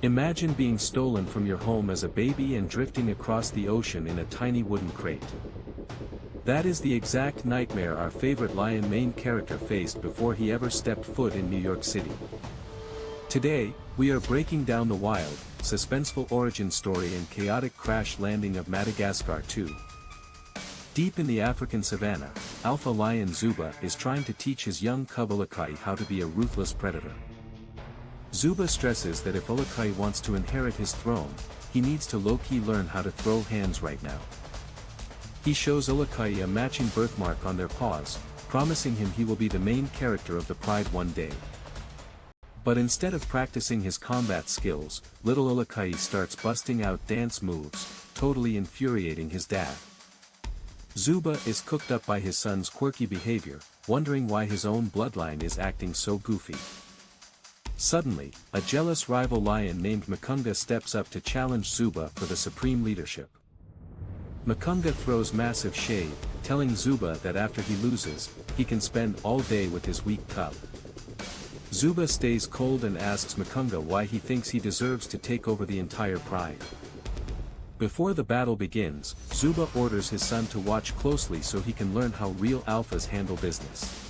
Imagine being stolen from your home as a baby and drifting across the ocean in a tiny wooden crate. That is the exact nightmare our favorite lion main character faced before he ever stepped foot in New York City. Today, we are breaking down the wild, suspenseful origin story and chaotic crash landing of Madagascar 2. Deep in the African savanna, alpha lion Zuba is trying to teach his young cub Ulakai how to be a ruthless predator. Zuba stresses that if Ulakai wants to inherit his throne, he needs to low-key learn how to throw hands right now. He shows Ulakai a matching birthmark on their paws, promising him he will be the main character of the pride one day. But instead of practicing his combat skills, little Ulakai starts busting out dance moves, totally infuriating his dad. Zuba is cooked up by his son's quirky behavior, wondering why his own bloodline is acting so goofy. Suddenly, a jealous rival lion named Mukunga steps up to challenge Zuba for the supreme leadership. Mukunga throws massive shade, telling Zuba that after he loses, he can spend all day with his weak cub. Zuba stays cold and asks Mukunga why he thinks he deserves to take over the entire pride. Before the battle begins, Zuba orders his son to watch closely so he can learn how real alphas handle business.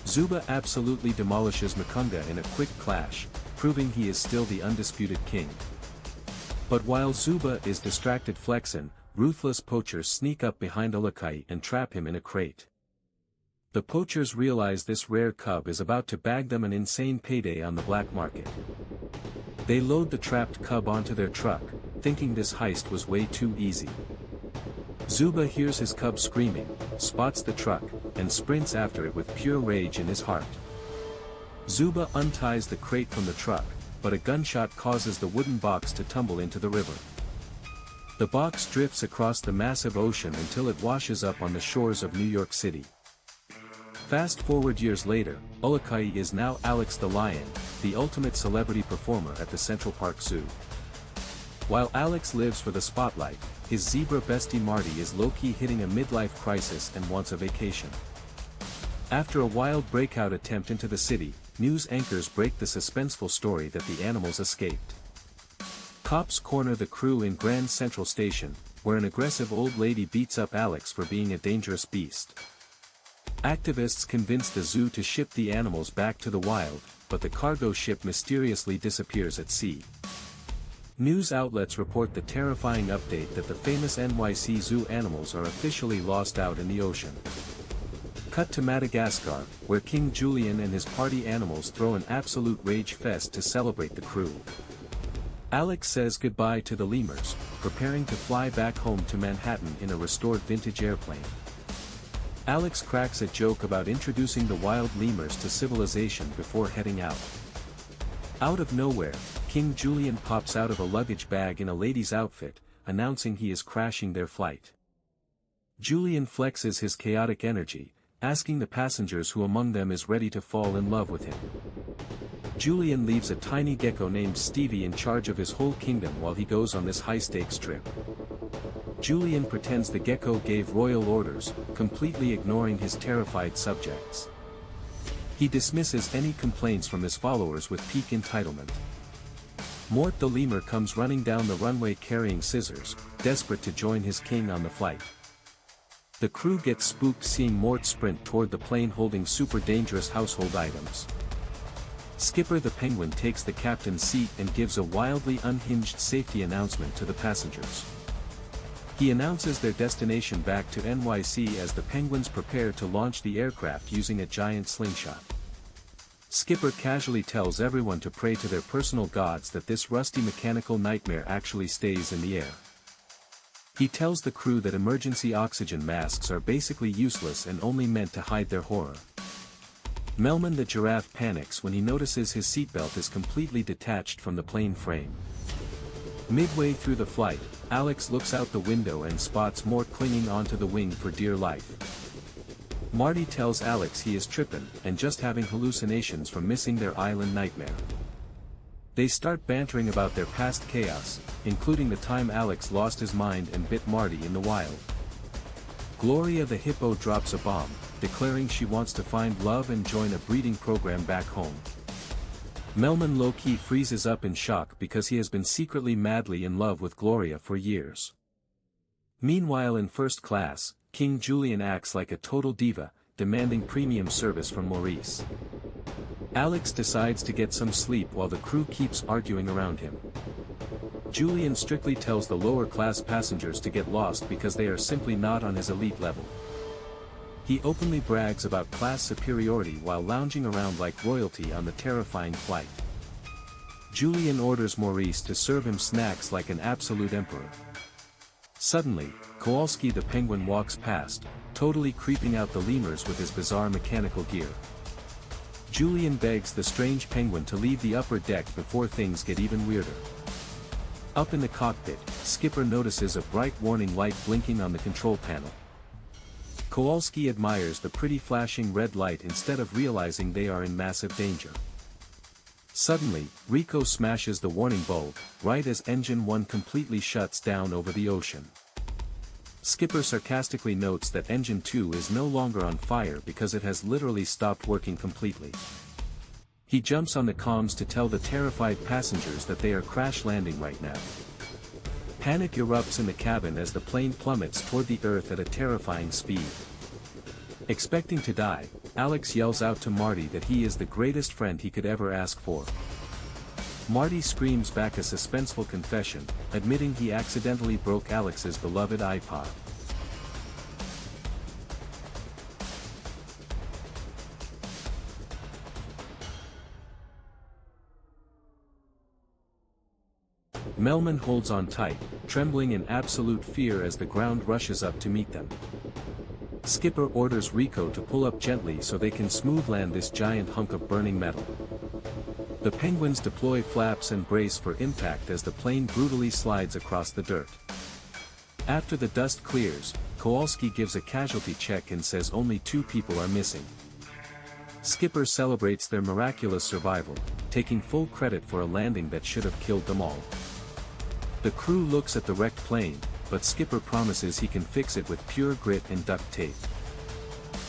Zuba absolutely demolishes Mukunga in a quick clash, proving he is still the undisputed king. But while Zuba is distracted flexing, ruthless poachers sneak up behind Ulakai and trap him in a crate. The poachers realize this rare cub is about to bag them an insane payday on the black market. They load the trapped cub onto their truck, thinking this heist was way too easy. Zuba hears his cub screaming, spots the truck, and sprints after it with pure rage in his heart. Zuba unties the crate from the truck, but a gunshot causes the wooden box to tumble into the river. The box drifts across the massive ocean until it washes up on the shores of New York City. Fast forward years later, Ulakai is now Alex the Lion, the ultimate celebrity performer at the Central Park Zoo. While Alex lives for the spotlight, his zebra bestie Marty is low-key hitting a midlife crisis and wants a vacation. After a wild breakout attempt into the city, news anchors break the suspenseful story that the animals escaped. Cops corner the crew in Grand Central Station, where an aggressive old lady beats up Alex for being a dangerous beast. Activists convince the zoo to ship the animals back to the wild, but the cargo ship mysteriously disappears at sea. News outlets report the terrifying update that the famous NYC zoo animals are officially lost out in the ocean. Cut to Madagascar, where King Julian and his party animals throw an absolute rage fest to celebrate the crew. Alex says goodbye to the lemurs, preparing to fly back home to Manhattan in a restored vintage airplane. Alex cracks a joke about introducing the wild lemurs to civilization before heading out. Out of nowhere, King Julian pops out of a luggage bag in a lady's outfit, announcing he is crashing their flight. Julian flexes his chaotic energy, asking the passengers who among them is ready to fall in love with him. Julian leaves a tiny gecko named Stevie in charge of his whole kingdom while he goes on this high-stakes trip. Julian pretends the gecko gave royal orders, completely ignoring his terrified subjects. He dismisses any complaints from his followers with peak entitlement. Mort the lemur comes running down the runway carrying scissors, desperate to join his king on the flight. The crew gets spooked seeing Mort sprint toward the plane holding super dangerous household items. Skipper the penguin takes the captain's seat and gives a wildly unhinged safety announcement to the passengers. He announces their destination back to NYC as the penguins prepare to launch the aircraft using a giant slingshot. Skipper casually tells everyone to pray to their personal gods that this rusty mechanical nightmare actually stays in the air. He tells the crew that emergency oxygen masks are basically useless and only meant to hide their horror. Melman the giraffe panics when he notices his seatbelt is completely detached from the plane frame. Midway through the flight, Alex looks out the window and spots Mort clinging onto the wing for dear life. Marty tells Alex he is tripping and just having hallucinations from missing their island nightmare. They start bantering about their past chaos, including the time Alex lost his mind and bit Marty in the wild. Gloria the hippo drops a bomb, declaring she wants to find love and join a breeding program back home. Melman low-key freezes up in shock because he has been secretly madly in love with Gloria for years. Meanwhile in first class, King Julian acts like a total diva, demanding premium service from Maurice. Alex decides to get some sleep while the crew keeps arguing around him. Julian strictly tells the lower-class passengers to get lost because they are simply not on his elite level. He openly brags about class superiority while lounging around like royalty on the terrifying flight. Julian orders Maurice to serve him snacks like an absolute emperor. Suddenly, Kowalski the penguin walks past, totally creeping out the lemurs with his bizarre mechanical gear. Julian begs the strange penguin to leave the upper deck before things get even weirder. Up in the cockpit, Skipper notices a bright warning light blinking on the control panel. Kowalski admires the pretty flashing red light instead of realizing they are in massive danger. Suddenly, Rico smashes the warning bulb, right as Engine 1 completely shuts down over the ocean. Skipper sarcastically notes that Engine 2 is no longer on fire because it has literally stopped working completely. He jumps on the comms to tell the terrified passengers that they are crash landing right now. Panic erupts in the cabin as the plane plummets toward the earth at a terrifying speed. Expecting to die, Alex yells out to Marty that he is the greatest friend he could ever ask for. Marty screams back a suspenseful confession, admitting he accidentally broke Alex's beloved iPod. Melman holds on tight, trembling in absolute fear as the ground rushes up to meet them. Skipper orders Rico to pull up gently so they can smooth land this giant hunk of burning metal. The penguins deploy flaps and brace for impact as the plane brutally slides across the dirt. After the dust clears, Kowalski gives a casualty check and says only 2 people are missing. Skipper celebrates their miraculous survival, taking full credit for a landing that should have killed them all. The crew looks at the wrecked plane, but Skipper promises he can fix it with pure grit and duct tape.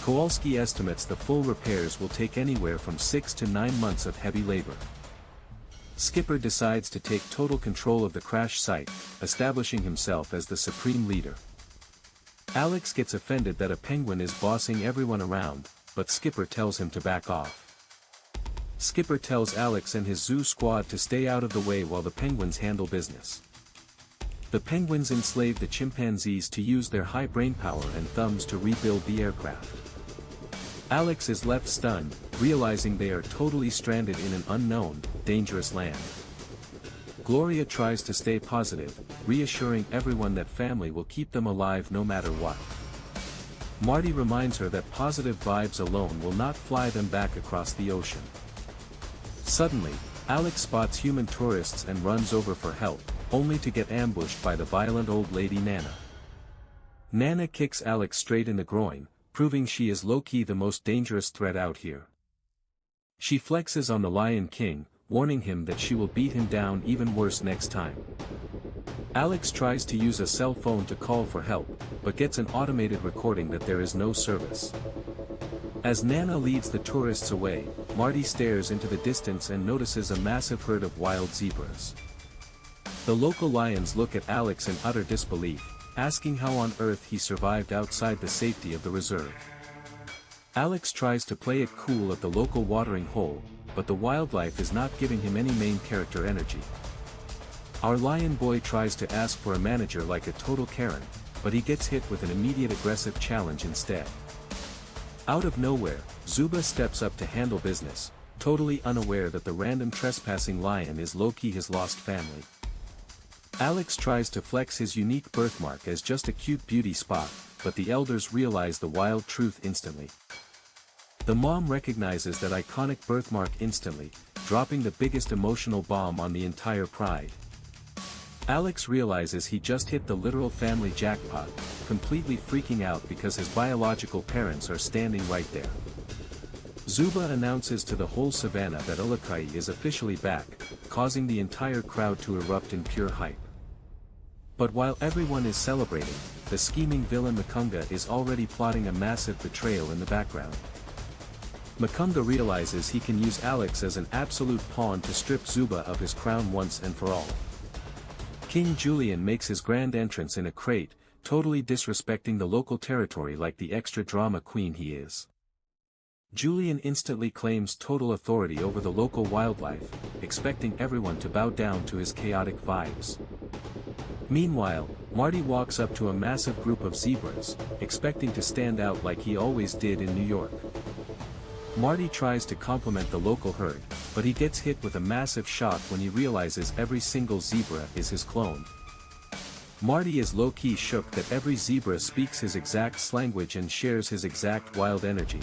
Kowalski estimates the full repairs will take anywhere from 6 to 9 months of heavy labor. Skipper decides to take total control of the crash site, establishing himself as the supreme leader. Alex gets offended that a penguin is bossing everyone around, but Skipper tells him to back off. Skipper tells Alex and his zoo squad to stay out of the way while the penguins handle business. The penguins enslave the chimpanzees to use their high brainpower and thumbs to rebuild the aircraft. Alex is left stunned, realizing they are totally stranded in an unknown, dangerous land. Gloria tries to stay positive, reassuring everyone that family will keep them alive no matter what. Marty reminds her that positive vibes alone will not fly them back across the ocean. Suddenly, Alex spots human tourists and runs over for help, only to get ambushed by the violent old lady Nana. Nana kicks Alex straight in the groin, proving she is low-key the most dangerous threat out here. She flexes on the Lion King, warning him that she will beat him down even worse next time. Alex tries to use a cell phone to call for help, but gets an automated recording that there is no service. As Nana leads the tourists away, Marty stares into the distance and notices a massive herd of wild zebras. The local lions look at Alex in utter disbelief, asking how on earth he survived outside the safety of the reserve. Alex tries to play it cool at the local watering hole, but the wildlife is not giving him any main character energy. Our lion boy tries to ask for a manager like a total Karen, but he gets hit with an immediate aggressive challenge instead. Out of nowhere, Zuba steps up to handle business, totally unaware that the random trespassing lion is low-key his lost family. Alex tries to flex his unique birthmark as just a cute beauty spot, but the elders realize the wild truth instantly. The mom recognizes that iconic birthmark instantly, dropping the biggest emotional bomb on the entire pride. Alex realizes he just hit the literal family jackpot, completely freaking out because his biological parents are standing right there. Zuba announces to the whole savannah that Ulakai is officially back, causing the entire crowd to erupt in pure hype. But while everyone is celebrating, the scheming villain Makunga is already plotting a massive betrayal in the background. Makunga realizes he can use Alex as an absolute pawn to strip Zuba of his crown once and for all. King Julian makes his grand entrance in a crate, totally disrespecting the local territory like the extra drama queen he is. Julian instantly claims total authority over the local wildlife, expecting everyone to bow down to his chaotic vibes. Meanwhile, Marty walks up to a massive group of zebras, expecting to stand out like he always did in New York. Marty tries to compliment the local herd, but he gets hit with a massive shock when he realizes every single zebra is his clone. Marty is low-key shook that every zebra speaks his exact language and shares his exact wild energy.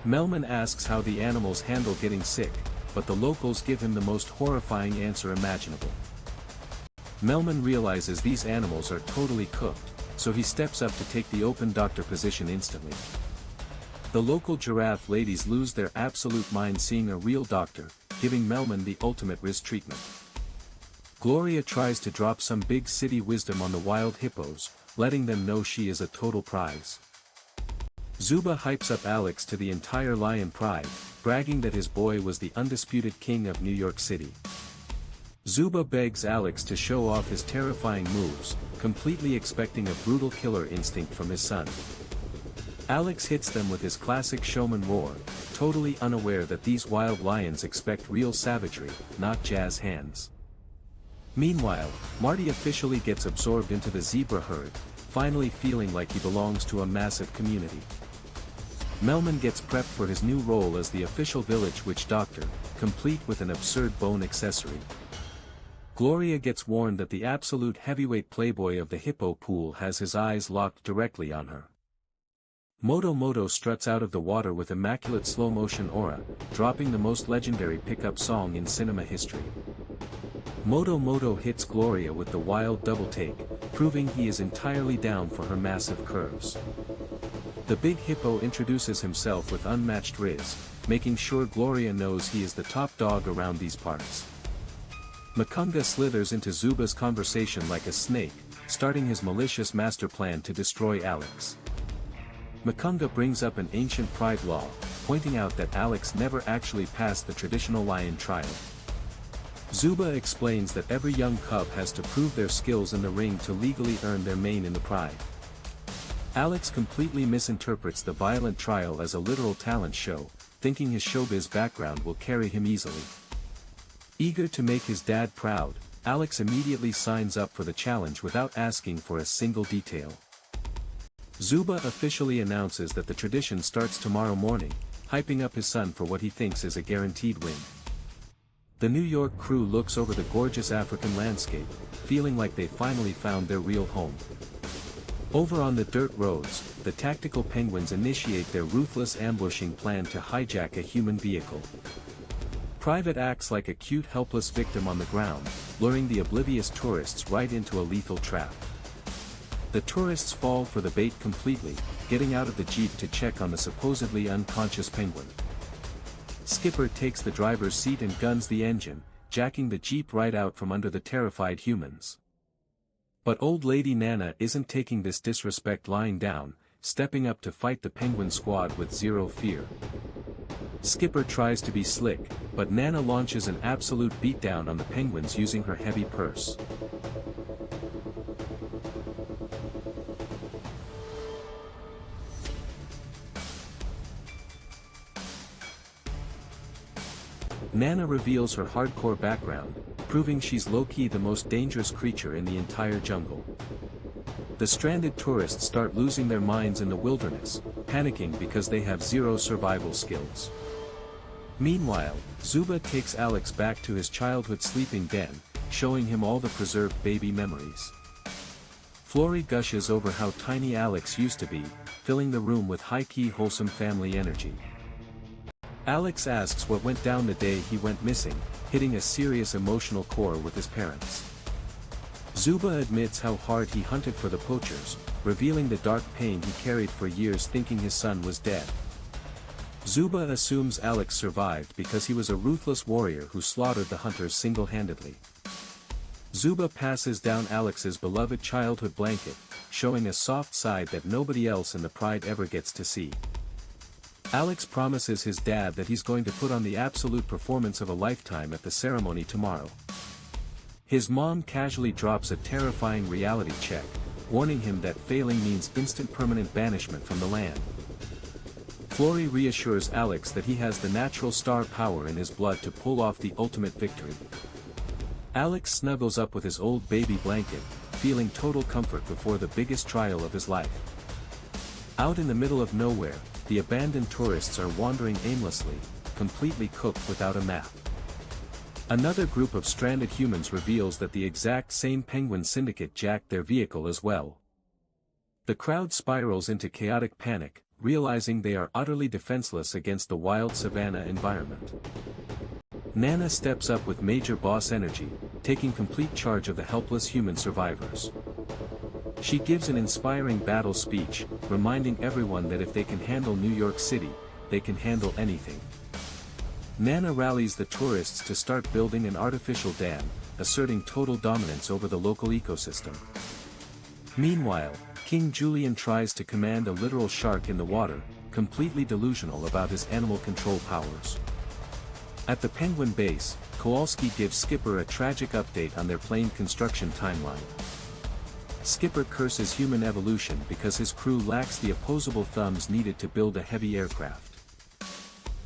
Melman asks how the animals handle getting sick, but the locals give him the most horrifying answer imaginable. Melman realizes these animals are totally cooked, so he steps up to take the open doctor position instantly. The local giraffe ladies lose their absolute mind seeing a real doctor, giving Melman the ultimate Riz treatment. Gloria tries to drop some big city wisdom on the wild hippos, letting them know she is a total prize. Zuba hypes up Alex to the entire lion pride, bragging that his boy was the undisputed king of New York City. Zuba begs Alex to show off his terrifying moves, completely expecting a brutal killer instinct from his son. Alex hits them with his classic showman roar, totally unaware that these wild lions expect real savagery, not jazz hands. Meanwhile, Marty officially gets absorbed into the zebra herd, finally feeling like he belongs to a massive community. Melman gets prepped for his new role as the official village witch doctor, complete with an absurd bone accessory. Gloria gets warned that the absolute heavyweight playboy of the hippo pool has his eyes locked directly on her. Moto struts out of the water with immaculate slow-motion aura, dropping the most legendary pickup song in cinema history. Moto hits Gloria with the wild double take, proving he is entirely down for her massive curves. The big hippo introduces himself with unmatched riz, making sure Gloria knows he is the top dog around these parts. Makunga slithers into Zuba's conversation like a snake, starting his malicious master plan to destroy Alex. Makunga brings up an ancient pride law, pointing out that Alex never actually passed the traditional lion trial. Zuba explains that every young cub has to prove their skills in the ring to legally earn their mane in the pride. Alex completely misinterprets the violent trial as a literal talent show, thinking his showbiz background will carry him easily. Eager to make his dad proud, Alex immediately signs up for the challenge without asking for a single detail. Zuba officially announces that the tradition starts tomorrow morning, hyping up his son for what he thinks is a guaranteed win. The New York crew looks over the gorgeous African landscape, feeling like they finally found their real home. Over on the dirt roads, the tactical penguins initiate their ruthless ambushing plan to hijack a human vehicle. Private acts like a cute helpless victim on the ground, luring the oblivious tourists right into a lethal trap. The tourists fall for the bait completely, getting out of the jeep to check on the supposedly unconscious penguin. Skipper takes the driver's seat and guns the engine, jacking the jeep right out from under the terrified humans. But old lady Nana isn't taking this disrespect lying down, stepping up to fight the penguin squad with zero fear. Skipper tries to be slick, but Nana launches an absolute beatdown on the penguins using her heavy purse. Nana reveals her hardcore background, proving she's low-key the most dangerous creature in the entire jungle. The stranded tourists start losing their minds in the wilderness, panicking because they have zero survival skills. Meanwhile, Zuba takes Alex back to his childhood sleeping den, showing him all the preserved baby memories. Flory gushes over how tiny Alex used to be, filling the room with high-key wholesome family energy. Alex asks what went down the day he went missing, hitting a serious emotional core with his parents. Zuba admits how hard he hunted for the poachers, revealing the dark pain he carried for years thinking his son was dead. Zuba assumes Alex survived because he was a ruthless warrior who slaughtered the hunters single-handedly. Zuba passes down Alex's beloved childhood blanket, showing a soft side that nobody else in the pride ever gets to see. Alex promises his dad that he's going to put on the absolute performance of a lifetime at the ceremony tomorrow. His mom casually drops a terrifying reality check, warning him that failing means instant permanent banishment from the land. Flory reassures Alex that he has the natural star power in his blood to pull off the ultimate victory. Alex snuggles up with his old baby blanket, feeling total comfort before the biggest trial of his life. Out in the middle of nowhere, the abandoned tourists are wandering aimlessly, completely cooked without a map. Another group of stranded humans reveals that the exact same penguin syndicate jacked their vehicle as well. The crowd spirals into chaotic panic, realizing they are utterly defenseless against the wild savanna environment. Nana steps up with major boss energy, taking complete charge of the helpless human survivors. She gives an inspiring battle speech, reminding everyone that if they can handle New York City, they can handle anything. Nana rallies the tourists to start building an artificial dam, asserting total dominance over the local ecosystem. Meanwhile, King Julian tries to command a literal shark in the water, completely delusional about his animal control powers. At the Penguin base, Kowalski gives Skipper a tragic update on their plane construction timeline. Skipper curses human evolution because his crew lacks the opposable thumbs needed to build a heavy aircraft.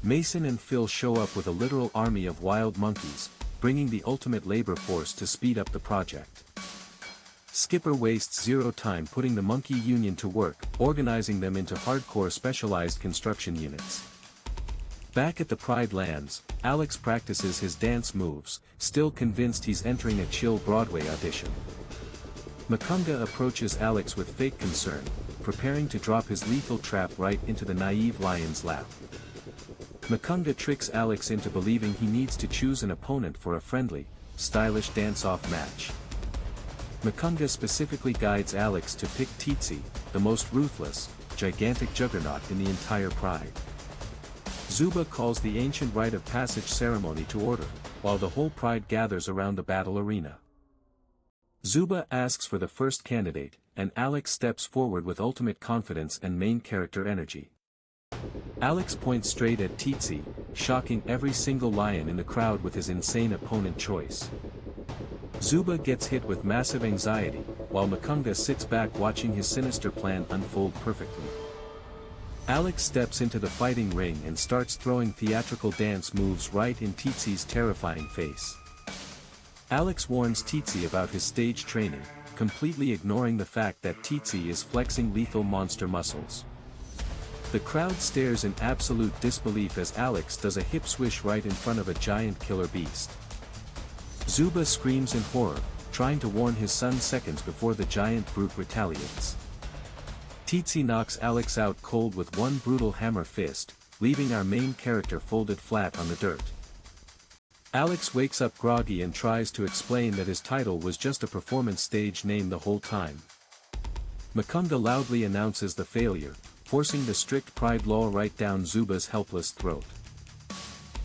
Mason and Phil show up with a literal army of wild monkeys, bringing the ultimate labor force to speed up the project. Skipper wastes zero time putting the monkey union to work, organizing them into hardcore specialized construction units. Back at the Pride Lands, Alex practices his dance moves, still convinced he's entering a chill Broadway audition. Makunga approaches Alex with fake concern, preparing to drop his lethal trap right into the naive lion's lap. Makunga tricks Alex into believing he needs to choose an opponent for a friendly, stylish dance-off match. Makunga specifically guides Alex to pick Tsitsi, the most ruthless, gigantic juggernaut in the entire Pride. Zuba calls the ancient rite of passage ceremony to order, while the whole Pride gathers around the battle arena. Zuba asks for the first candidate, and Alex steps forward with ultimate confidence and main character energy. Alex points straight at Tsitsi, shocking every single lion in the crowd with his insane opponent choice. Zuba gets hit with massive anxiety, while Makunga sits back watching his sinister plan unfold perfectly. Alex steps into the fighting ring and starts throwing theatrical dance moves right in Tsitsi's terrifying face. Alex warns Tsitsi about his stage training, completely ignoring the fact that Tsitsi is flexing lethal monster muscles. The crowd stares in absolute disbelief as Alex does a hip swish right in front of a giant killer beast. Zuba screams in horror, trying to warn his son seconds before the giant brute retaliates. Tsitsi knocks Alex out cold with one brutal hammer fist, leaving our main character folded flat on the dirt. Alex wakes up groggy and tries to explain that his title was just a performance stage name the whole time. Makunga loudly announces the failure, forcing the strict Pride law right down Zuba's helpless throat.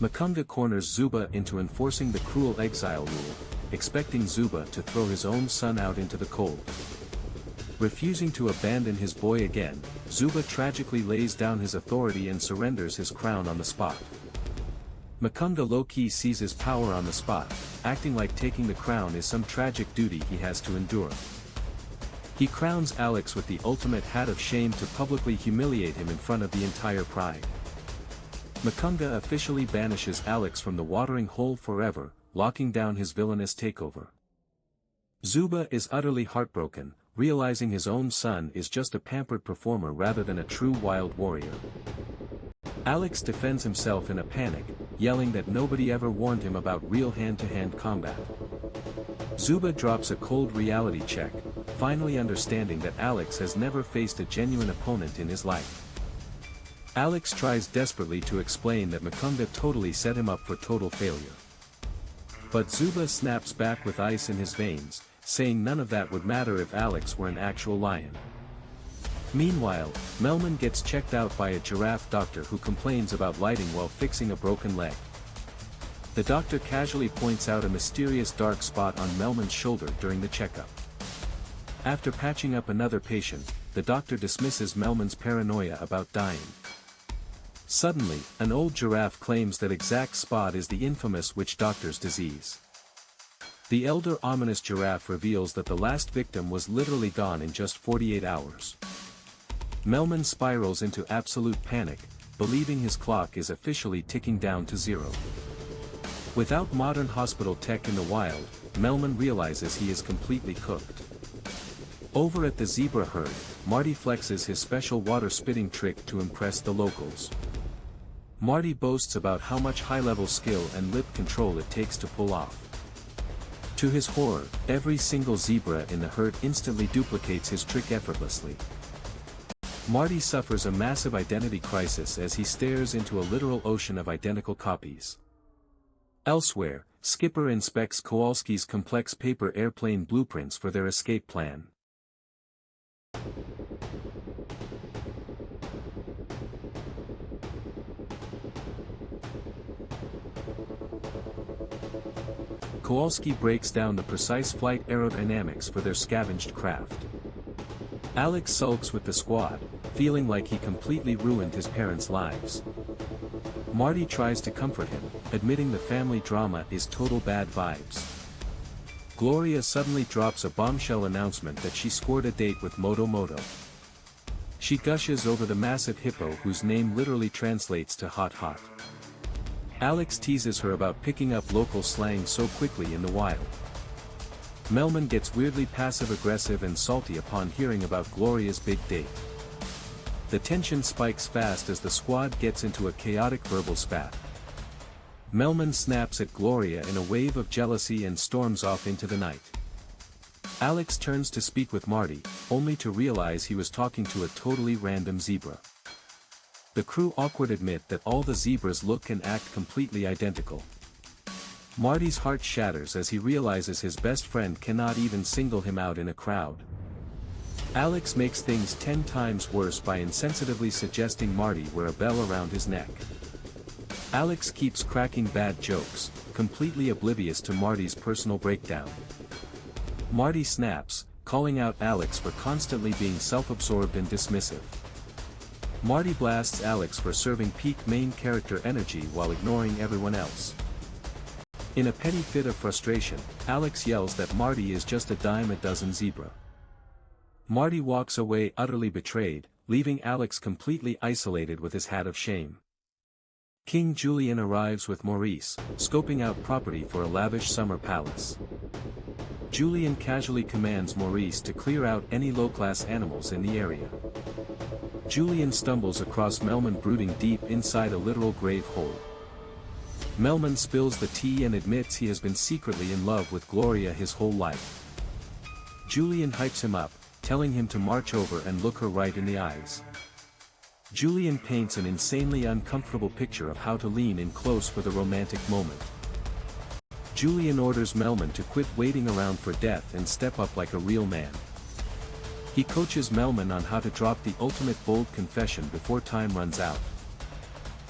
Makunga corners Zuba into enforcing the cruel exile rule, expecting Zuba to throw his own son out into the cold. Refusing to abandon his boy again, Zuba tragically lays down his authority and surrenders his crown on the spot. Makunga low-key seizes power on the spot, acting like taking the crown is some tragic duty he has to endure. He crowns Alex with the ultimate hat of shame to publicly humiliate him in front of the entire Pride. Makunga officially banishes Alex from the watering hole forever, locking down his villainous takeover. Zuba is utterly heartbroken, realizing his own son is just a pampered performer rather than a true wild warrior. Alex defends himself in a panic, yelling that nobody ever warned him about real hand-to-hand combat. Zuba drops a cold reality check, finally understanding that Alex has never faced a genuine opponent in his life. Alex tries desperately to explain that Makunga totally set him up for total failure. But Zuba snaps back with ice in his veins, saying none of that would matter if Alex were an actual lion. Meanwhile, Melman gets checked out by a giraffe doctor who complains about lighting while fixing a broken leg. The doctor casually points out a mysterious dark spot on Melman's shoulder during the checkup. After patching up another patient, the doctor dismisses Melman's paranoia about dying. Suddenly, an old giraffe claims that exact spot is the infamous witch doctor's disease. The elder ominous giraffe reveals that the last victim was literally gone in just 48 hours. Melman spirals into absolute panic, believing his clock is officially ticking down to zero. Without modern hospital tech in the wild, Melman realizes he is completely cooked. Over at the zebra herd, Marty flexes his special water-spitting trick to impress the locals. Marty boasts about how much high-level skill and lip control it takes to pull off. To his horror, every single zebra in the herd instantly duplicates his trick effortlessly. Marty suffers a massive identity crisis as he stares into a literal ocean of identical copies. Elsewhere, Skipper inspects Kowalski's complex paper airplane blueprints for their escape plan. Kowalski breaks down the precise flight aerodynamics for their scavenged craft. Alex sulks with the squad, feeling like he completely ruined his parents' lives. Marty tries to comfort him, admitting the family drama is total bad vibes. Gloria suddenly drops a bombshell announcement that she scored a date with Moto Moto. She gushes over the massive hippo whose name literally translates to hot hot. Alex teases her about picking up local slang so quickly in the wild. Melman gets weirdly passive-aggressive and salty upon hearing about Gloria's big date. The tension spikes fast as the squad gets into a chaotic verbal spat. Melman snaps at Gloria in a wave of jealousy and storms off into the night. Alex turns to speak with Marty, only to realize he was talking to a totally random zebra. The crew awkwardly admit that all the zebras look and act completely identical. Marty's heart shatters as he realizes his best friend cannot even single him out in a crowd. Alex makes things 10 times worse by insensitively suggesting Marty wear a bell around his neck. Alex keeps cracking bad jokes, completely oblivious to Marty's personal breakdown. Marty snaps, calling out Alex for constantly being self-absorbed and dismissive. Marty blasts Alex for serving peak main character energy while ignoring everyone else. In a petty fit of frustration, Alex yells that Marty is just a dime a dozen zebra. Marty walks away utterly betrayed, leaving Alex completely isolated with his hat of shame. King Julian arrives with Maurice, scoping out property for a lavish summer palace. Julian casually commands Maurice to clear out any low-class animals in the area. Julian stumbles across Melman brooding deep inside a literal grave hole. Melman spills the tea and admits he has been secretly in love with Gloria his whole life. Julian hypes him up, telling him to march over and look her right in the eyes. Julian paints an insanely uncomfortable picture of how to lean in close for the romantic moment. Julian orders Melman to quit waiting around for death and step up like a real man. He coaches Melman on how to drop the ultimate bold confession before time runs out.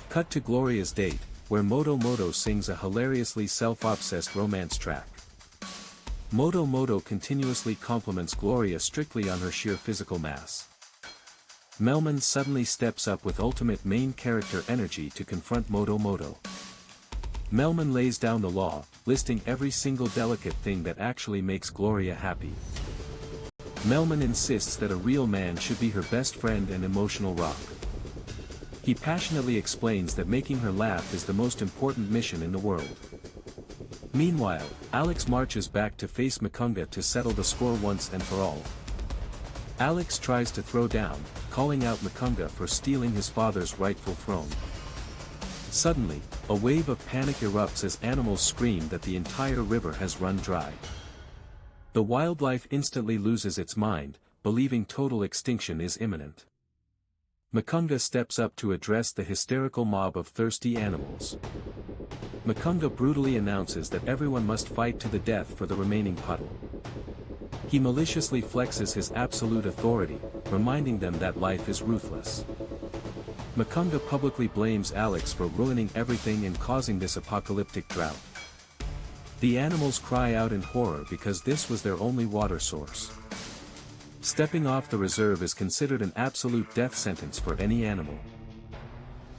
Cut to Gloria's date, where Moto Moto sings a hilariously self-obsessed romance track. Moto Moto continuously compliments Gloria strictly on her sheer physical mass. Melman suddenly steps up with ultimate main character energy to confront Moto Moto. Melman lays down the law, listing every single delicate thing that actually makes Gloria happy. Melman insists that a real man should be her best friend and emotional rock. He passionately explains that making her laugh is the most important mission in the world. Meanwhile, Alex marches back to face Makunga to settle the score once and for all. Alex tries to throw down, calling out Makunga for stealing his father's rightful throne. Suddenly, a wave of panic erupts as animals scream that the entire river has run dry. The wildlife instantly loses its mind, believing total extinction is imminent. Makunga steps up to address the hysterical mob of thirsty animals. Makunga brutally announces that everyone must fight to the death for the remaining puddle. He maliciously flexes his absolute authority, reminding them that life is ruthless. Makunga publicly blames Alex for ruining everything and causing this apocalyptic drought. The animals cry out in horror because this was their only water source. Stepping off the reserve is considered an absolute death sentence for any animal.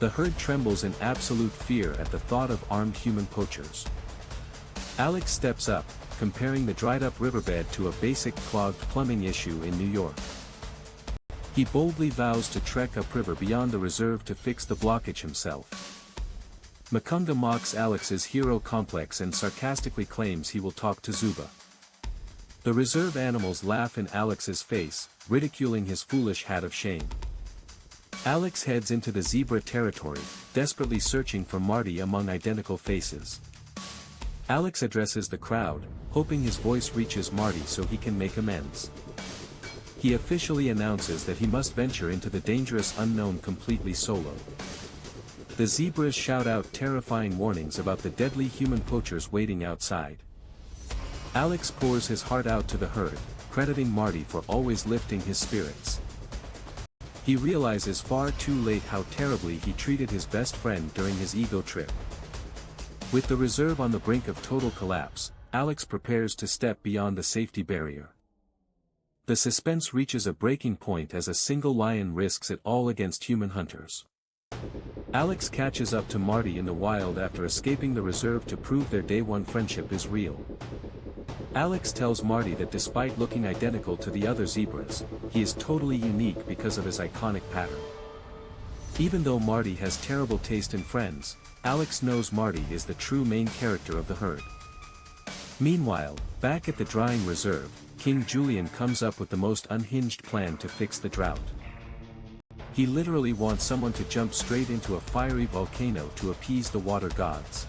The herd trembles in absolute fear at the thought of armed human poachers. Alex steps up, comparing the dried-up riverbed to a basic clogged plumbing issue in New York. He boldly vows to trek upriver beyond the reserve to fix the blockage himself. Mukunda mocks Alex's hero complex and sarcastically claims he will talk to Zuba. The reserve animals laugh in Alex's face, ridiculing his foolish hat of shame. Alex heads into the zebra territory, desperately searching for Marty among identical faces. Alex addresses the crowd, hoping his voice reaches Marty so he can make amends. He officially announces that he must venture into the dangerous unknown completely solo. The zebras shout out terrifying warnings about the deadly human poachers waiting outside. Alex pours his heart out to the herd, crediting Marty for always lifting his spirits. He realizes far too late how terribly he treated his best friend during his ego trip. With the reserve on the brink of total collapse, Alex prepares to step beyond the safety barrier. The suspense reaches a breaking point as a single lion risks it all against human hunters. Alex catches up to Marty in the wild after escaping the reserve to prove their day-one friendship is real. Alex tells Marty that despite looking identical to the other zebras, he is totally unique because of his iconic pattern. Even though Marty has terrible taste in friends, Alex knows Marty is the true main character of the herd. Meanwhile, back at the drying reserve, King Julian comes up with the most unhinged plan to fix the drought. He literally wants someone to jump straight into a fiery volcano to appease the water gods.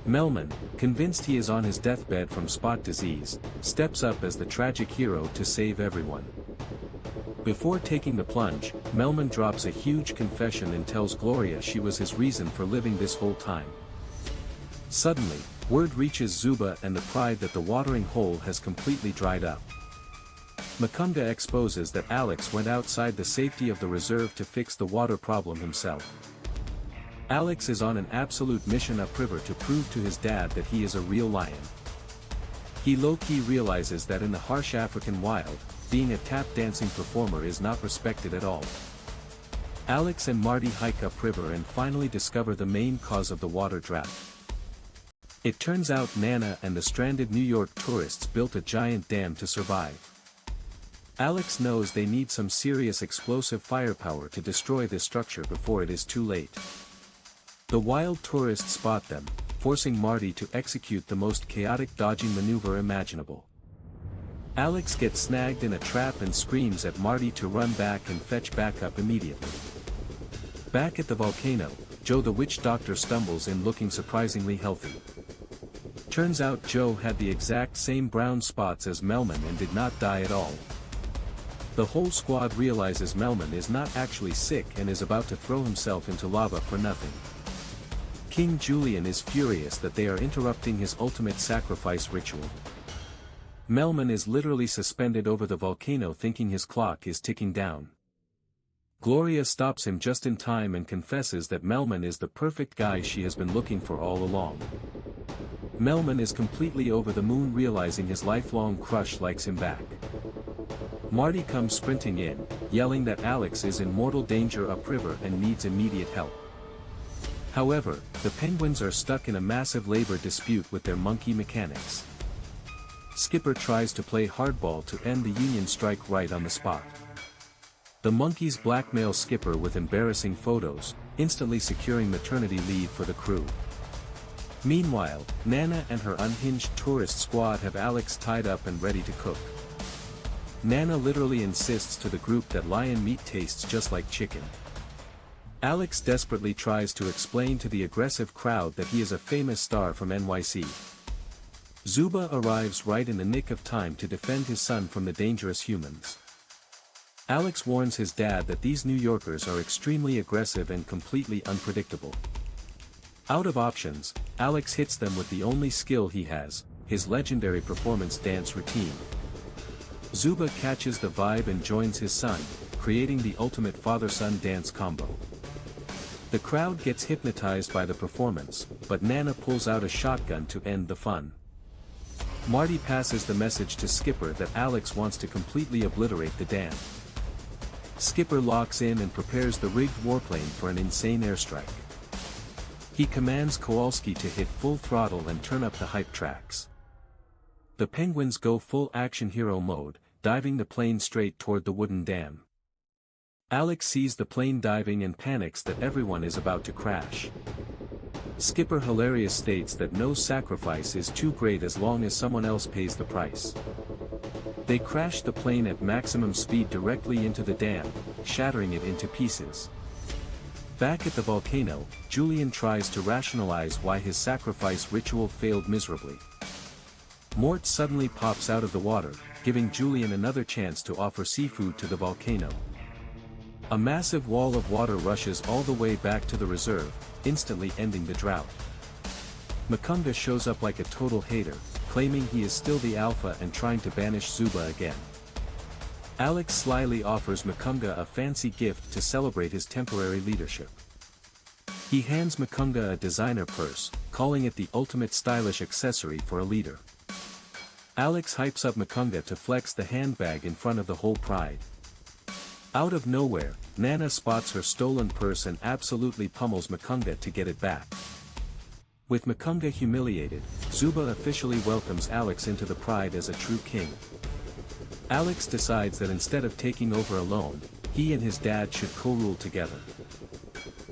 Melman, convinced he is on his deathbed from spot disease, steps up as the tragic hero to save everyone. Before taking the plunge, Melman drops a huge confession and tells Gloria she was his reason for living this whole time. Suddenly, word reaches Zuba and the pride that the watering hole has completely dried up. Mukunda exposes that Alex went outside the safety of the reserve to fix the water problem himself. Alex is on an absolute mission upriver to prove to his dad that he is a real lion. He low-key realizes that in the harsh African wild, being a tap-dancing performer is not respected at all. Alex and Marty hike upriver and finally discover the main cause of the water drought. It turns out Nana and the stranded New York tourists built a giant dam to survive. Alex knows they need some serious explosive firepower to destroy this structure before it is too late. The wild tourists spot them, forcing Marty to execute the most chaotic dodging maneuver imaginable. Alex gets snagged in a trap and screams at Marty to run back and fetch backup immediately. Back at the volcano, Joe the witch doctor stumbles in looking surprisingly healthy. Turns out Joe had the exact same brown spots as Melman and did not die at all. The whole squad realizes Melman is not actually sick and is about to throw himself into lava for nothing. King Julian is furious that they are interrupting his ultimate sacrifice ritual. Melman is literally suspended over the volcano thinking his clock is ticking down. Gloria stops him just in time and confesses that Melman is the perfect guy she has been looking for all along. Melman is completely over the moon realizing his lifelong crush likes him back. Marty comes sprinting in, yelling that Alex is in mortal danger upriver and needs immediate help. However, the penguins are stuck in a massive labor dispute with their monkey mechanics. Skipper tries to play hardball to end the Union strike right on the spot. The monkeys blackmail Skipper with embarrassing photos, instantly securing maternity leave for the crew. Meanwhile, Nana and her unhinged tourist squad have Alex tied up and ready to cook. Nana literally insists to the group that lion meat tastes just like chicken. Alex desperately tries to explain to the aggressive crowd that he is a famous star from NYC. Zuba arrives right in the nick of time to defend his son from the dangerous humans. Alex warns his dad that these New Yorkers are extremely aggressive and completely unpredictable. Out of options, Alex hits them with the only skill he has, his legendary performance dance routine. Zuba catches the vibe and joins his son, creating the ultimate father-son dance combo. The crowd gets hypnotized by the performance, but Nana pulls out a shotgun to end the fun. Marty passes the message to Skipper that Alex wants to completely obliterate the dam. Skipper locks in and prepares the rigged warplane for an insane airstrike. He commands Kowalski to hit full throttle and turn up the hype tracks. The Penguins go full action hero mode, diving the plane straight toward the wooden dam. Alex sees the plane diving and panics that everyone is about to crash. Skipper hilarious states that no sacrifice is too great as long as someone else pays the price. They crash the plane at maximum speed directly into the dam, shattering it into pieces. Back at the volcano, Julian tries to rationalize why his sacrifice ritual failed miserably. Mort suddenly pops out of the water, giving Julian another chance to offer seafood to the volcano. A massive wall of water rushes all the way back to the reserve, instantly ending the drought. Makunga shows up like a total hater, claiming he is still the alpha and trying to banish Zuba again. Alex slyly offers Makunga a fancy gift to celebrate his temporary leadership. He hands Makunga a designer purse, calling it the ultimate stylish accessory for a leader. Alex hypes up Makunga to flex the handbag in front of the whole pride. Out of nowhere, Nana spots her stolen purse and absolutely pummels Makunga to get it back. With Makunga humiliated, Zuba officially welcomes Alex into the pride as a true king. Alex decides that instead of taking over alone, he and his dad should co-rule together.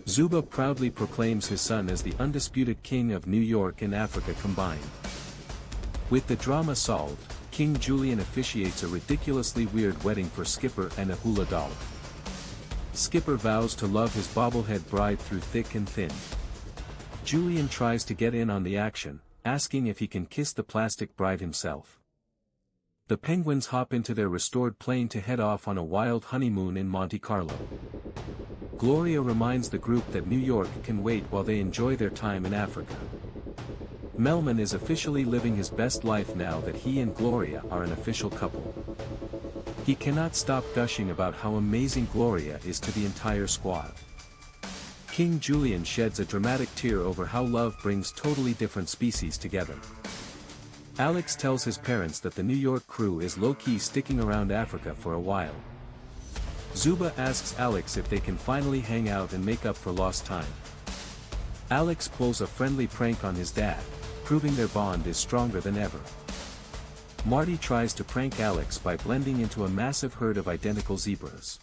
Zuba proudly proclaims his son as the undisputed king of New York and Africa combined. With the drama solved, King Julian officiates a ridiculously weird wedding for Skipper and a hula doll. Skipper vows to love his bobblehead bride through thick and thin. Julian tries to get in on the action, asking if he can kiss the plastic bride himself. The Penguins hop into their restored plane to head off on a wild honeymoon in Monte Carlo. Gloria reminds the group that New York can wait while they enjoy their time in Africa. Melman is officially living his best life now that he and Gloria are an official couple. He cannot stop gushing about how amazing Gloria is to the entire squad. King Julian sheds a dramatic tear over how love brings totally different species together. Alex tells his parents that the New York crew is low-key sticking around Africa for a while. Zuba asks Alex if they can finally hang out and make up for lost time. Alex pulls a friendly prank on his dad, proving their bond is stronger than ever. Marty tries to prank Alex by blending into a massive herd of identical zebras.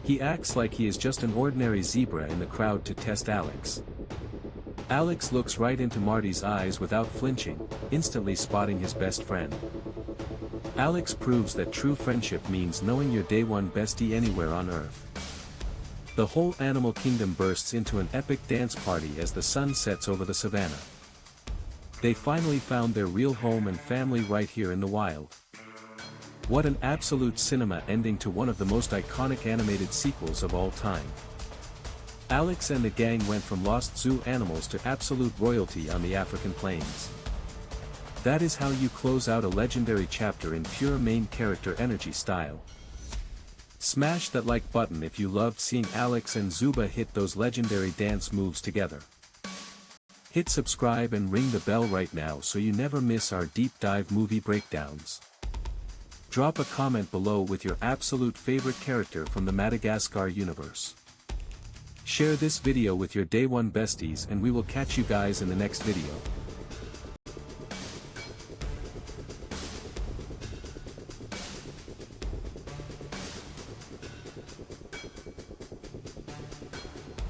He acts like he is just an ordinary zebra in the crowd to test Alex. Alex looks right into Marty's eyes without flinching, instantly spotting his best friend. Alex proves that true friendship means knowing your day one bestie anywhere on Earth. The whole animal kingdom bursts into an epic dance party as the sun sets over the savanna. They finally found their real home and family right here in the wild. What an absolute cinema ending to one of the most iconic animated sequels of all time. Alex and the gang went from lost zoo animals to absolute royalty on the African plains. That is how you close out a legendary chapter in pure main character energy style. Smash that like button if you loved seeing Alex and Zuba hit those legendary dance moves together. Hit subscribe and ring the bell right now so you never miss our deep dive movie breakdowns. Drop a comment below with your absolute favorite character from the Madagascar universe. Share this video with your day one besties and we will catch you guys in the next video.